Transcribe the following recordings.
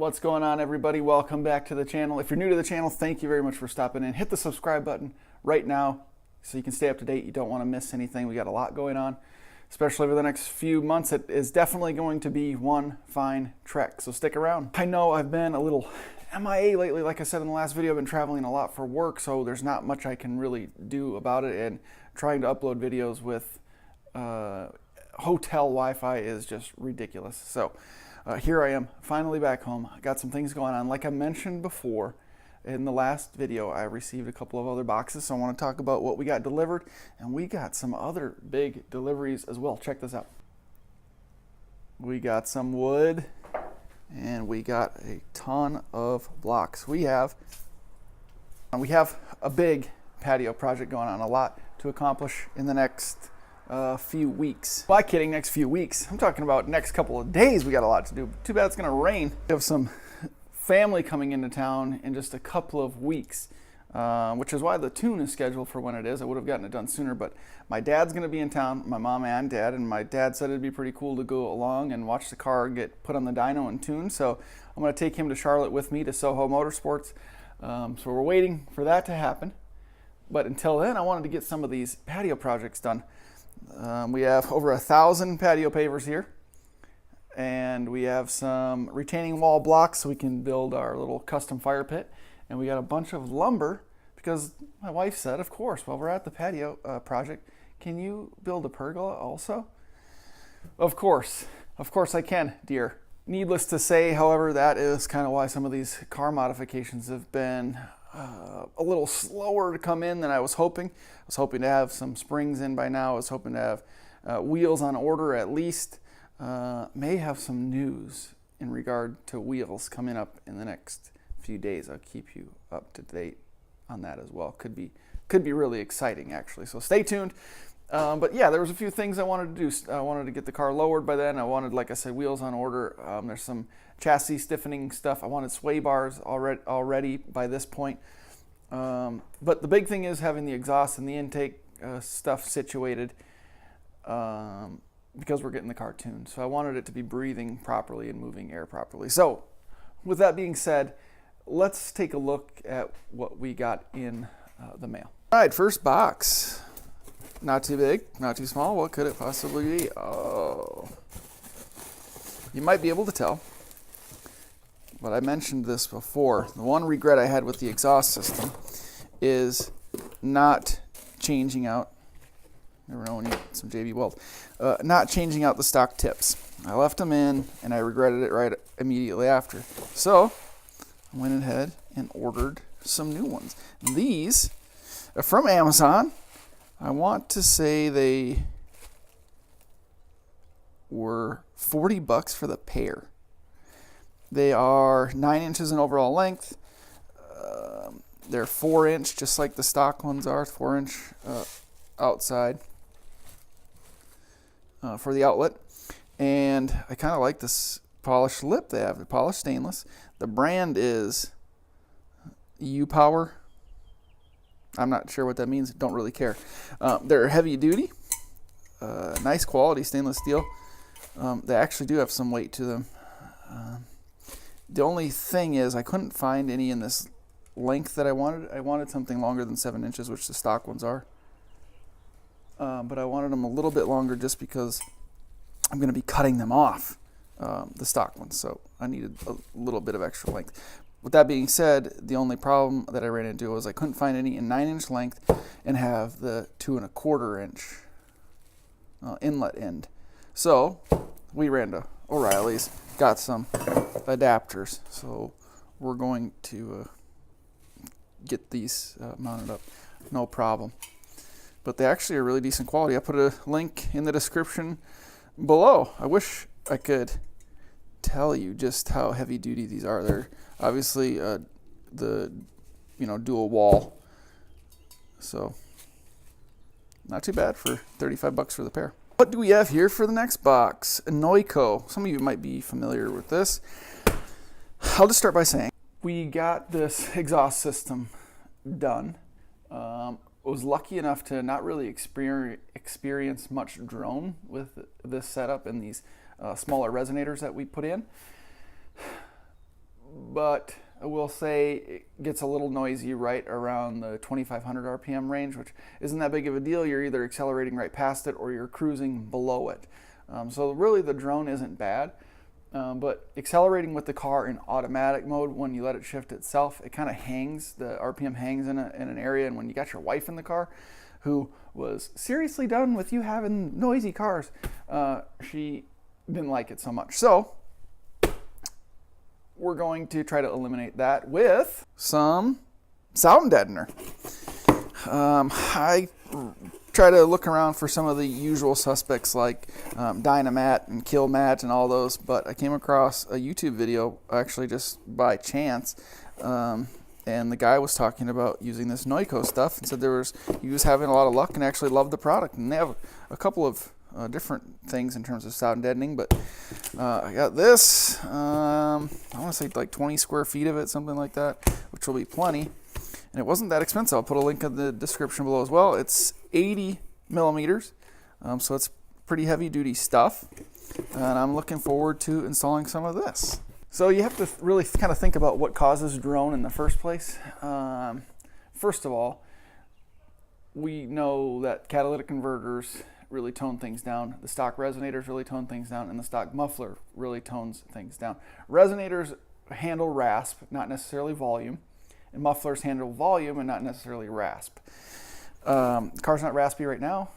What's going on, everybody? Welcome back to the channel. If you're new to the channel, thank you very much for stopping in. Hit the subscribe button right now so you can stay up to date. You don't want to miss anything. We got a lot going on, especially over the next few months. It is definitely going to be one fine trek, so stick around. I know I've been a little MIA lately. Like I said in the last video, I've been traveling a lot for work, so there's not much I can really do about it, and trying to upload videos with hotel Wi-Fi is just ridiculous. So here I am, finally back home. I got some things going on. Like I mentioned before in the last video, I received a couple of other boxes, so I want to talk about what we got delivered, and we got some other big deliveries as well. Check this out. We got some wood, and we got a ton of blocks. We have a big patio project going on, a lot to accomplish in the next few weeks. Why kidding, next few weeks? I'm talking about next couple of days. We got a lot to do. Too bad it's gonna rain. We have some family coming into town in just a couple of weeks, which is why the tune is scheduled for when it is. I would have gotten it done sooner, but my dad's gonna be in town, my mom and dad, and my dad said it'd be pretty cool to go along and watch the car get put on the dyno and tuned. So I'm gonna take him to Charlotte with me to Soho Motorsports. So we're waiting for that to happen. But until then, I wanted to get some of these patio projects done. We have over 1,000 patio pavers here, and we have some retaining wall blocks so we can build our little custom fire pit, and we got a bunch of lumber because my wife said, of course, while we're at the patio project, can you build a pergola also? Of course I can, dear. Needless to say, however, that is kind of why some of these car modifications have been a little slower to come in than I was hoping. I was hoping to have some springs in by now. I was hoping to have wheels on order at least. May have some news in regard to wheels coming up in the next few days. I'll keep you up to date on that as well. Could be really exciting, actually. So stay tuned. But yeah, there was a few things I wanted to do. I wanted to get the car lowered by then. I wanted, like I said, wheels on order. There's some chassis stiffening stuff. I wanted sway bars already by this point. But the big thing is having the exhaust and the intake stuff situated because we're getting the car tuned. So I wanted it to be breathing properly and moving air properly. So with that being said, let's take a look at what we got in the mail. All right, first box. Not too big, not too small. What could it possibly be? Oh, you might be able to tell, but I mentioned this before. The one regret I had with the exhaust system is not changing out, never know when you get some JB Weld, not changing out the stock tips. I left them in and I regretted it right immediately after. So I went ahead and ordered some new ones. These are from Amazon. I want to say they were $40 for the pair. They are 9 inches in overall length. They're 4-inch, just like the stock ones are, 4-inch outside for the outlet. And I kind of like this polished lip they have. They're polished stainless. The brand is U-Power. I'm not sure what that means. Don't really care. They're heavy duty, nice quality stainless steel. They actually do have some weight to them. The only thing is I couldn't find any in this length that I wanted. I wanted something longer than 7 inches, which the stock ones are. But I wanted them a little bit longer just because I'm going to be cutting them off, the stock ones. So I needed a little bit of extra length. With that being said, the only problem that I ran into was I couldn't find any in 9-inch length and have the 2 1/4 inch inlet end. So we ran to O'Reilly's, got some adapters. So we're going to get these mounted up, no problem. But they actually are really decent quality. I put a link in the description below. I wish I could tell you just how heavy duty these are. They're obviously the dual wall, so not too bad for $35 for the pair. What do we have here for the next box? Noico. Some of you might be familiar with this. I'll just start by saying we got this exhaust system done. Was lucky enough to not really experience much drone with this setup and these smaller resonators that we put in. but I will say it gets a little noisy right around the 2500 RPM range, which isn't that big of a deal. You're either accelerating right past it or you're cruising below it. So really the drone isn't bad, but accelerating with the car in automatic mode, when you let it shift itself, it kind of hangs, the RPM hangs in an area, and when you got your wife in the car, who was seriously done with you having noisy cars, she didn't like it so much. So we're going to try to eliminate that with some sound deadener. I try to look around for some of the usual suspects like Dynamat and Kill Mat and all those, but I came across a YouTube video actually just by chance, and the guy was talking about using this Noico stuff and said he was having a lot of luck and actually loved the product. And they have a couple of different things in terms of sound deadening, but I got this, I want to say like 20 square feet of it, something like that, which will be plenty. And it wasn't that expensive. I'll put a link in the description below as well. It's 80 millimeters, so it's pretty heavy duty stuff, and I'm looking forward to installing some of this. So you have to really kind of think about what causes drone in the first place. First of all, we know that catalytic converters really tone things down, the stock resonators really tone things down, and the stock muffler really tones things down. Resonators handle rasp, not necessarily volume, and mufflers handle volume and not necessarily rasp. The car's not raspy right now.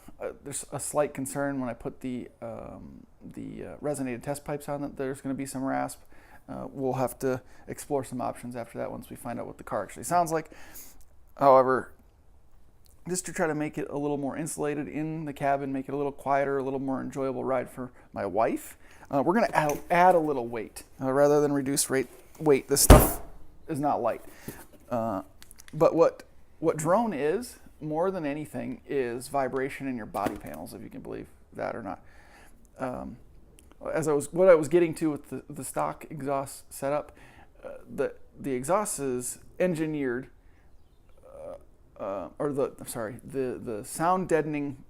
There's a slight concern when I put the resonated test pipes on that there's going to be some rasp. We'll have to explore some options after that once we find out what the car actually sounds like. However, just to try to make it a little more insulated in the cabin, make it a little quieter, a little more enjoyable ride for my wife, we're going to add a little weight rather than reduce weight. This stuff is not light. But what drone is, more than anything, is vibration in your body panels, if you can believe that or not. What I was getting to with the stock exhaust setup, the exhaust is engineered, the sound deadening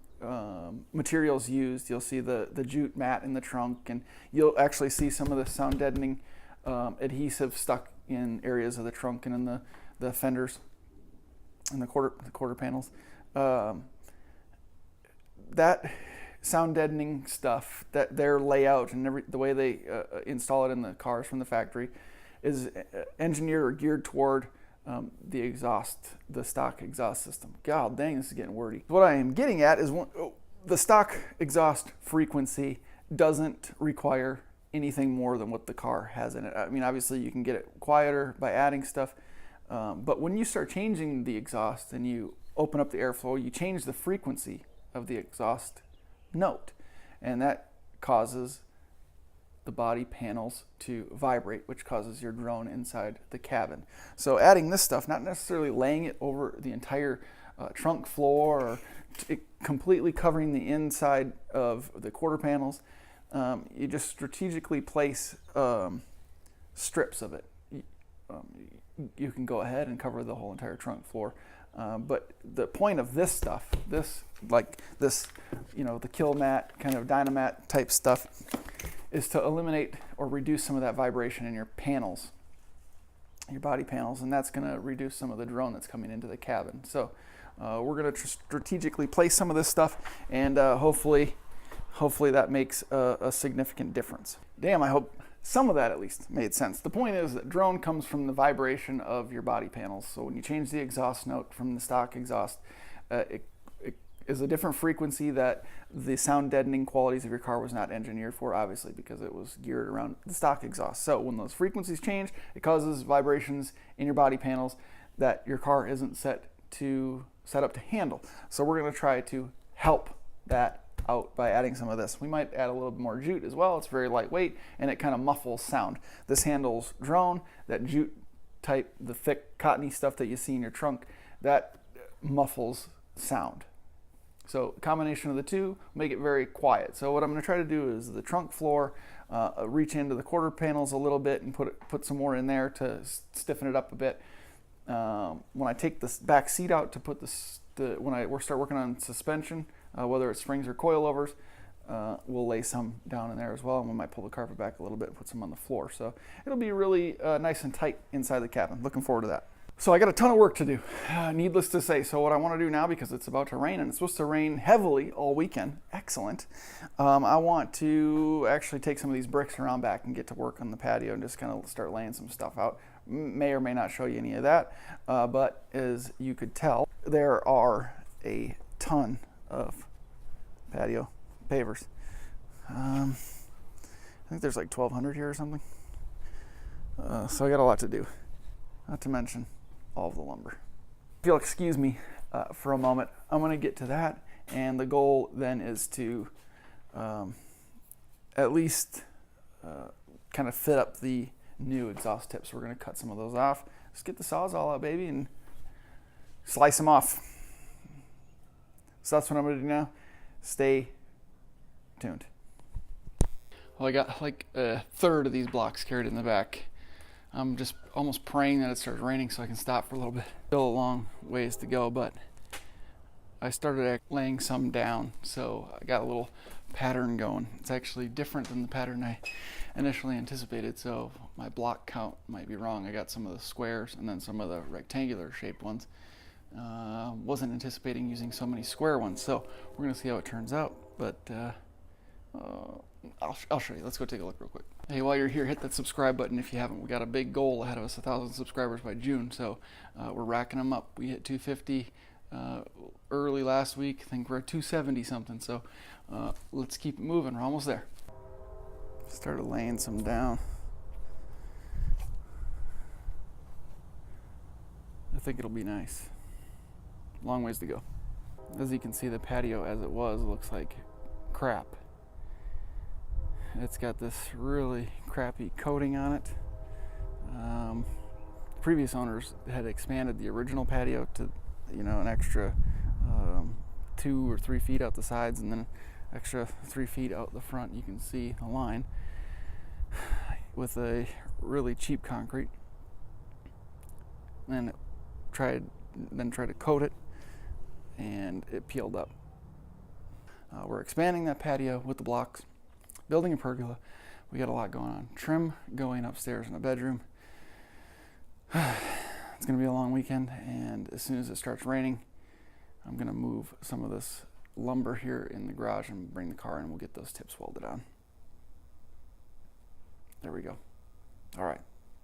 materials used. You'll see the jute mat in the trunk, and you'll actually see some of the sound deadening adhesive stuck in areas of the trunk and in the fenders and the quarter panels. That sound deadening stuff, that their layout and the way they install it in the cars from the factory is engineered or geared toward the stock exhaust system. God dang, this is getting wordy. What I am getting at is the stock exhaust frequency doesn't require anything more than what the car has in it. I mean, obviously you can get it quieter by adding stuff, but when you start changing the exhaust and you open up the airflow, you change the frequency of the exhaust note, and that causes the body panels to vibrate, which causes your drone inside the cabin. So adding this stuff, not necessarily laying it over the entire trunk floor or completely covering the inside of the quarter panels, you just strategically place strips of it. You can go ahead and cover the whole entire trunk floor. But the point of this stuff, the Kill Mat, kind of Dynamat type stuff, is to eliminate or reduce some of that vibration in your panels, your body panels, and that's going to reduce some of the drone that's coming into the cabin. So we're going to strategically place some of this stuff, and hopefully that makes a significant difference. Damn, I hope some of that at least made sense. The point is that drone comes from the vibration of your body panels. So when you change the exhaust note from the stock exhaust, it is a different frequency that the sound deadening qualities of your car was not engineered for, obviously, because it was geared around the stock exhaust. So when those frequencies change, it causes vibrations in your body panels that your car isn't set up to handle. So we're going to try to help that out by adding some of this. We might add a little bit more jute as well. It's very lightweight and it kind of muffles sound. This handles drone. That jute type, the thick cottony stuff that you see in your trunk, that muffles sound. So a combination of the two make it very quiet. So what I'm going to try to do is the trunk floor, reach into the quarter panels a little bit and put some more in there to stiffen it up a bit. When I take this back seat out to put we start working on suspension, whether it's springs or coilovers, we'll lay some down in there as well, and we might pull the carpet back a little bit and put some on the floor. So it'll be really nice and tight inside the cabin. Looking forward to that. So I got a ton of work to do, needless to say. So what I want to do now, because it's about to rain, and it's supposed to rain heavily all weekend, excellent, I want to actually take some of these bricks around back and get to work on the patio and just kind of start laying some stuff out. May or may not show you any of that, but as you could tell, there are a ton of patio pavers. I think there's like 1,200 here or something. So I got a lot to do, not to mention all of the lumber. If you'll excuse me for a moment, I'm going to get to that, and the goal then is to at least kind of fit up the new exhaust tips. We're going to cut some of those off. Just get the Sawzall out, baby, and slice them off. So that's what I'm going to do now. Stay tuned. Well, I got like a third of these blocks carried in the back. I'm just almost praying that it starts raining so I can stop for a little bit. Still a long ways to go, but I started laying some down, so I got a little pattern going. It's actually different than the pattern I initially anticipated, so my block count might be wrong. I got some of the squares and then some of the rectangular shaped ones. Wasn't anticipating using so many square ones, so we're gonna see how it turns out, but I'll show you. Let's go take a look real quick. Hey, while you're here, hit that subscribe button if you haven't. We got a big goal ahead of us, 1,000 subscribers by June, so we're racking them up. We hit 250 early last week. I think we're at 270 something, so let's keep it moving. We're almost there. Started laying some down. I think it'll be nice. Long ways to go. As you can see, the patio as it was looks like crap. It's got this really crappy coating on it. Previous owners had expanded the original patio to, you know, an extra 2 or 3 feet out the sides, and then extra 3 feet out the front. You can see the line with a really cheap concrete, and tried to coat it, and it peeled up. We're expanding that patio with the blocks, building a pergola. We got a lot going on. Trim going upstairs in the bedroom. It's going to be a long weekend, and as soon as it starts raining, I'm going to move some of this lumber here in the garage and bring the car in. We'll get those tips welded on. There we go. All right,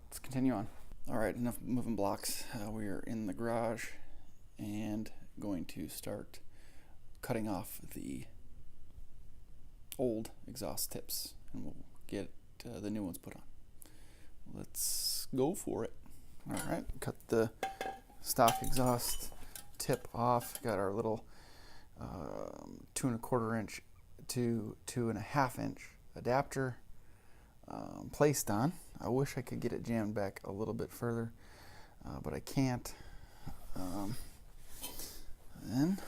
let's continue on. All right, enough moving blocks. We are in the garage and going to start cutting off the old exhaust tips, and we'll get the new ones put on. Let's go for it. All right, cut the stock exhaust tip off. Got our little 2 1/4 inch to 2 1/2 inch adapter placed on. I wish I could get it jammed back a little bit further, but I can't. Then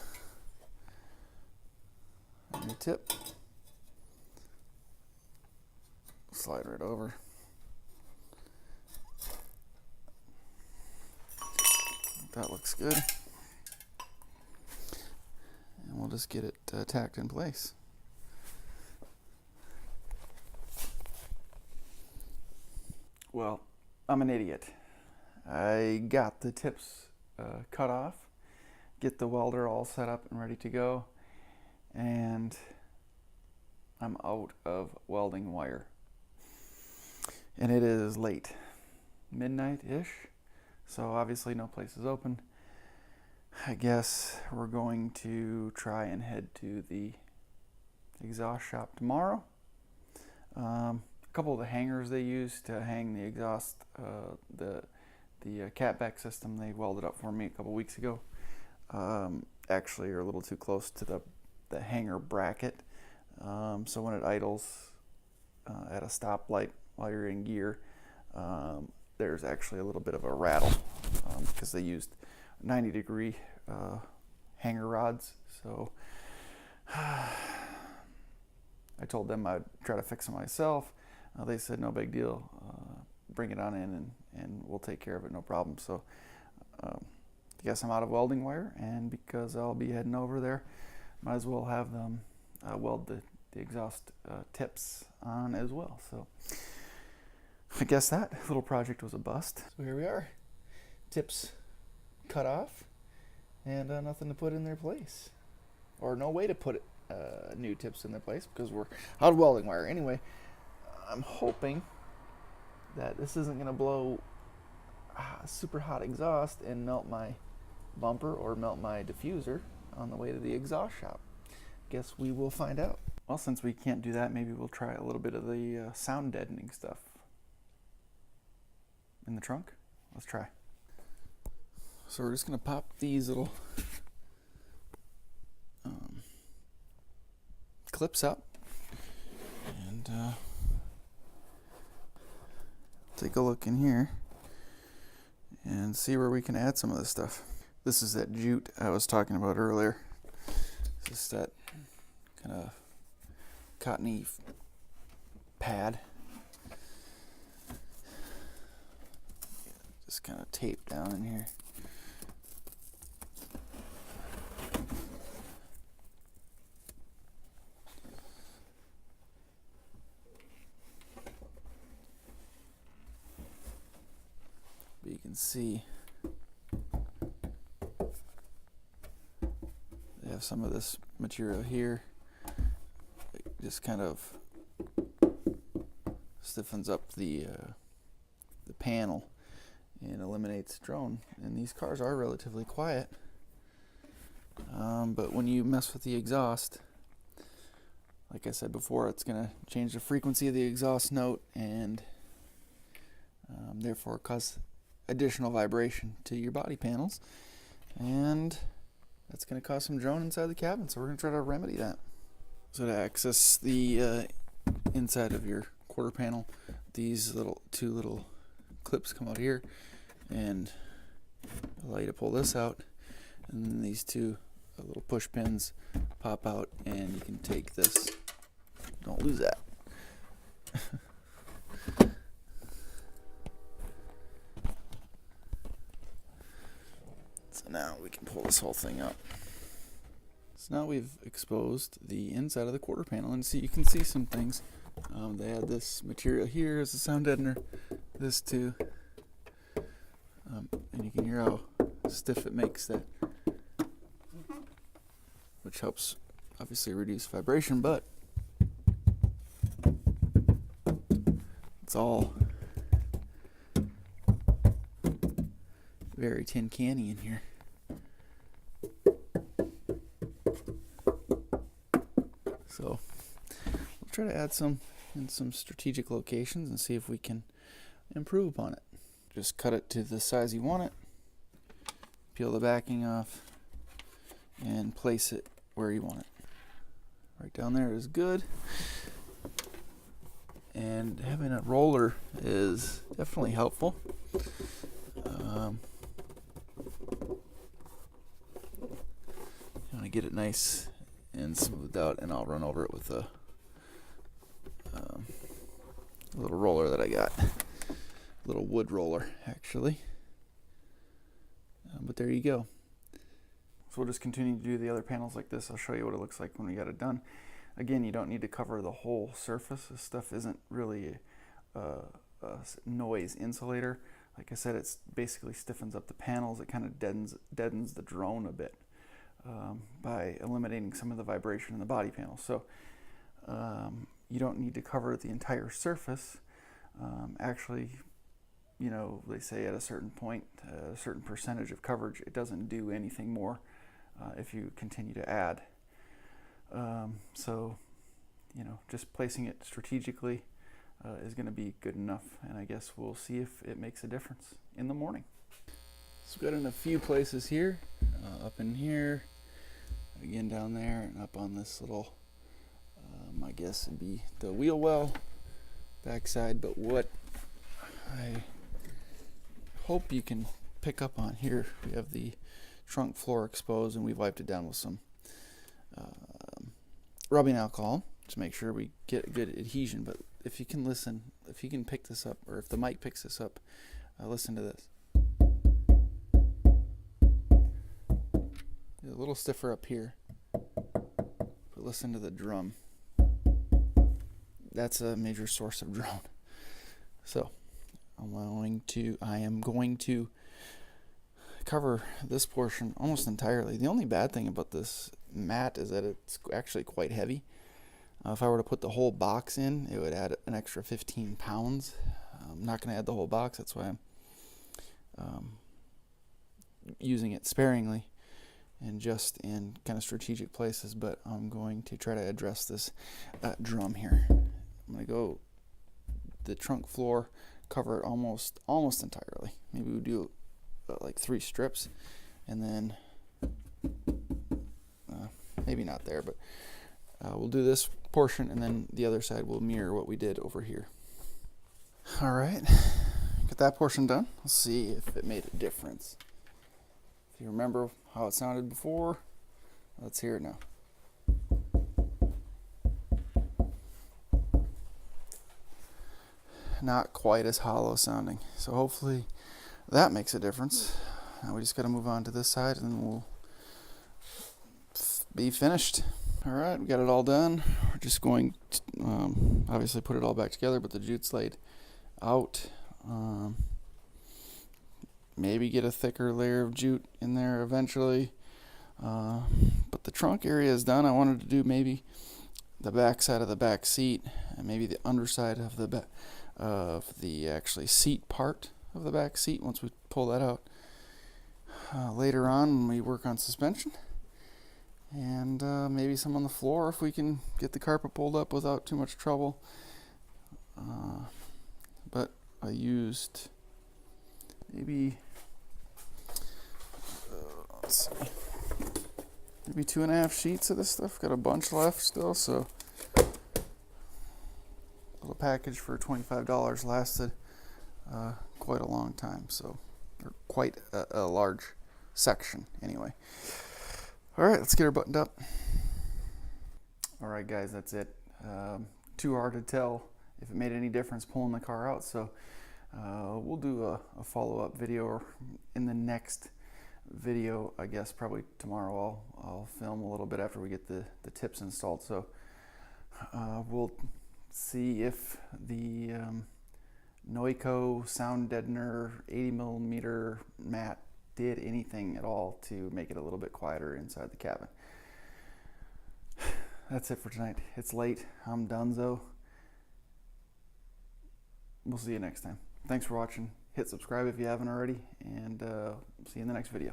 new tip, slide right over. That looks good, and we'll just get it tacked in place. Well, I'm an idiot. I got the tips cut off, get the welder all set up and ready to go, and I'm out of welding wire. And it is late, midnight-ish, so obviously no place is open. I guess we're going to try and head to the exhaust shop tomorrow. A couple of the hangers they use to hang the exhaust, the catback system they welded up for me a couple weeks ago, actually are a little too close to the hanger bracket. So when it idles at a stoplight while you're in gear, there's actually a little bit of a rattle because they used 90-degree hanger rods. So I told them I'd try to fix it myself. They said no big deal, bring it on in and we'll take care of it, no problem. So I guess I'm out of welding wire, and because I'll be heading over there, might as well have them weld the exhaust tips on as well. So I guess that little project was a bust. So here we are, tips cut off, and nothing to put in their place, or no way to put new tips in their place because we're out of welding wire. Anyway, I'm hoping that this isn't going to blow super hot exhaust and melt my bumper or melt my diffuser on the way to the exhaust shop. Guess we will find out. Well, since we can't do that, maybe we'll try a little bit of the sound deadening stuff in the trunk. Let's try. So we're just going to pop these little clips out and take a look in here and see where we can add some of this stuff. This is that jute I was talking about earlier. It's just that kind of cottony pad. Just kind of tape down in here. But you can see they have some of this material here. It just kind of stiffens up the panel and eliminates drone. And these cars are relatively quiet, but when you mess with the exhaust, like I said before, it's going to change the frequency of the exhaust note and therefore cause additional vibration to your body panels, and that's going to cause some drone inside the cabin. So we're going to try to remedy that. So to access the inside of your quarter panel, these two little clips come out here and allow you to pull this out, and then these two little push pins pop out, and you can take this. Don't lose that. So now we can pull this whole thing up. So now we've exposed the inside of the quarter panel, and you can see some things. They had this material here as a sound deadener, this too, and you can hear how stiff it makes that, which helps obviously reduce vibration, but it's all very tin canny in here. So we'll try to add some in some strategic locations and see if we can improve upon it. Just cut it to the size you want it, peel the backing off, and place it where you want it. Right down there is good. And having a roller is definitely helpful. You want to get it nice and smoothed out, and I'll run over it with a little roller that I got. A little wood roller, actually. But there you go. So we'll just continue to do the other panels like this. I'll show you what it looks like when we got it done. Again, you don't need to cover the whole surface. This stuff isn't really a noise insulator. Like I said, it basically stiffens up the panels. It kind of deadens the drone a bit by eliminating some of the vibration in the body panel. So you don't need to cover the entire surface. Actually, you know, they say at a certain point, a certain percentage of coverage, it doesn't do anything more if you continue to add. So, you know, just placing it strategically is going to be good enough, and I guess we'll see if it makes a difference in the morning. So we've got in a few places here, up in here, again down there, and up on this little, I guess it'd be the wheel well backside, but what I hope you can pick up on here, we have the trunk floor exposed, and we wiped it down with some rubbing alcohol to make sure we get a good adhesion. But if you can listen, if you can pick this up, or if the mic picks this up, listen to this. A little stiffer up here, but listen to the drum. that's a major source of drone. So I am going to cover this portion almost entirely. The only bad thing about this mat is that it's actually quite heavy. If I were to put the whole box in, it would add an extra 15 pounds. I'm not going to add the whole box, that's why I'm using it sparingly and just in kind of strategic places, but I'm going to try to address this drum here. I'm going to go the trunk floor, cover it almost entirely. Maybe we'll do like 3 strips, and then maybe not there, but we'll do this portion, and then the other side will mirror what we did over here. All right, get that portion done. Let's see if it made a difference. If you remember how it sounded before, let's hear it now. Not quite as hollow sounding, so hopefully that makes a difference. Now we just got to move on to this side, and then we'll be finished. All right, we got it all done. We're just going to obviously put it all back together, but the jute's laid out. Maybe get a thicker layer of jute in there eventually. But the trunk area is done. I wanted to do maybe the back side of the back seat, and maybe the underside of the actually seat part of the back seat once we pull that out later on when we work on suspension. And maybe some on the floor if we can get the carpet pulled up without too much trouble. But I used maybe let's see, maybe 2.5 sheets of this stuff. Got a bunch left still, so a little package for $25 lasted quite a long time. So, or quite a large section anyway. All right, let's get her buttoned up. All right, guys, that's it. Too hard to tell if it made any difference pulling the car out, so we'll do a follow-up video, or in the next video, I guess probably tomorrow. I'll film a little bit after we get the tips installed. So we'll see if the Noico Sound Deadener 80mm mat did anything at all to make it a little bit quieter inside the cabin. That's it for tonight. It's late. I'm donezo. We'll see you next time. Thanks for watching. Hit subscribe if you haven't already, and see you in the next video.